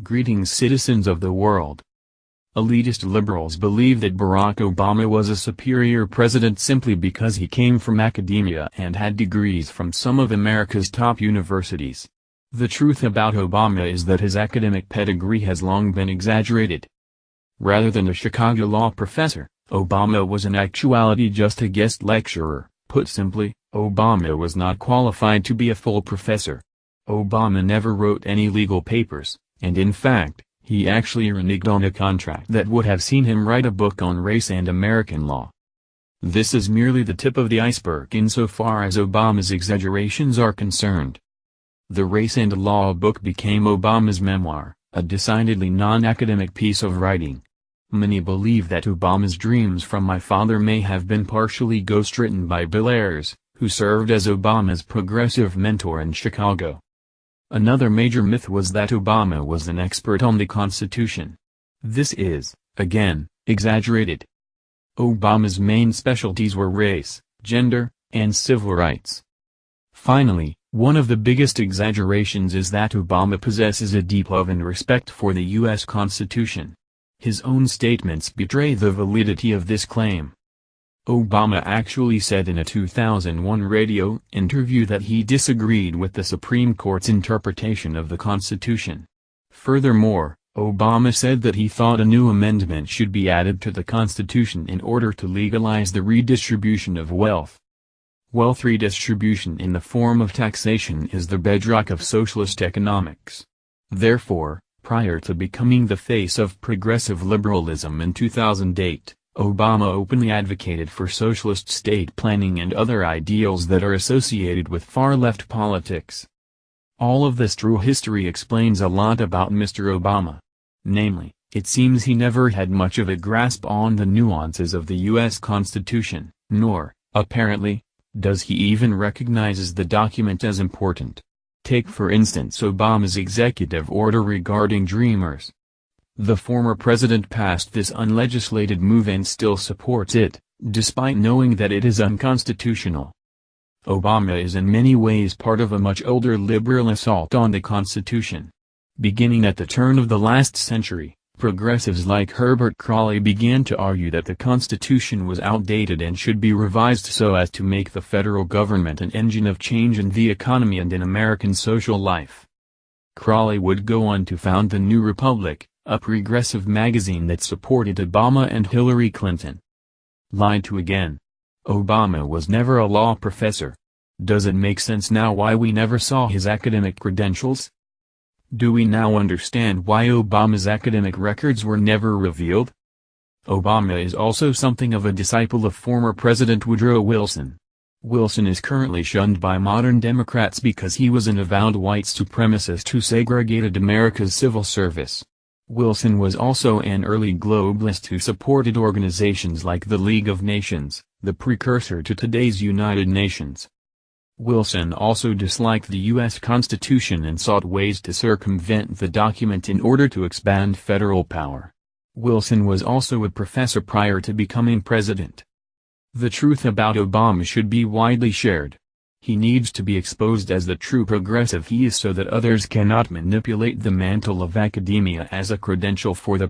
Greetings, citizens of the world. Elitist liberals believe that Barack Obama was a superior president simply because he came from academia and had degrees from some of America's top universities. The truth about Obama is that his academic pedigree has long been exaggerated. Rather than a Chicago law professor, Obama was in actuality just a guest lecturer. Put simply, Obama was not qualified to be a full professor. Obama never wrote any legal papers, and in fact, he actually reneged on a contract that would have seen him write a book on race and American law. This is merely the tip of the iceberg insofar as Obama's exaggerations are concerned. The Race and Law book became Obama's memoir, a decidedly non-academic piece of writing. Many believe that Obama's Dreams from My Father may have been partially ghostwritten by Bill Ayers, who served as Obama's progressive mentor in Chicago. Another major myth was that Obama was an expert on the Constitution. This is, again, exaggerated. Obama's main specialties were race, gender, and civil rights. Finally, one of the biggest exaggerations is that Obama possesses a deep love and respect for the U.S. Constitution. His own statements betray the validity of this claim. Obama actually said in a 2001 radio interview that he disagreed with the Supreme Court's interpretation of the Constitution. Furthermore, Obama said that he thought a new amendment should be added to the Constitution in order to legalize the redistribution of wealth. Wealth redistribution in the form of taxation is the bedrock of socialist economics. Therefore, prior to becoming the face of progressive liberalism in 2008, Obama openly advocated for socialist state planning and other ideals that are associated with far-left politics. All of this true history explains a lot about Mr. Obama. Namely, it seems he never had much of a grasp on the nuances of the U.S. Constitution, nor, apparently, does he even recognize the document as important. Take for instance Obama's executive order regarding Dreamers. The former president passed this unlegislated move and still supports it, despite knowing that it is unconstitutional. Obama is in many ways part of a much older liberal assault on the Constitution. Beginning at the turn of the last century, progressives like Herbert Croly began to argue that the Constitution was outdated and should be revised so as to make the federal government an engine of change in the economy and in American social life. Croly would go on to found the New Republic, a progressive magazine that supported Obama and Hillary Clinton. Lied to again. Obama was never a law professor. Does it make sense now why we never saw his academic credentials? Do we now understand why Obama's academic records were never revealed? Obama is also something of a disciple of former President Woodrow Wilson. Wilson is currently shunned by modern Democrats because he was an avowed white supremacist who segregated America's civil service. Wilson was also an early globalist who supported organizations like the League of Nations, the precursor to today's United Nations. Wilson also disliked the U.S. Constitution and sought ways to circumvent the document in order to expand federal power. Wilson was also a professor prior to becoming president. The truth about Obama should be widely shared. He needs to be exposed as the true progressive he is so that others cannot manipulate the mantle of academia as a credential for the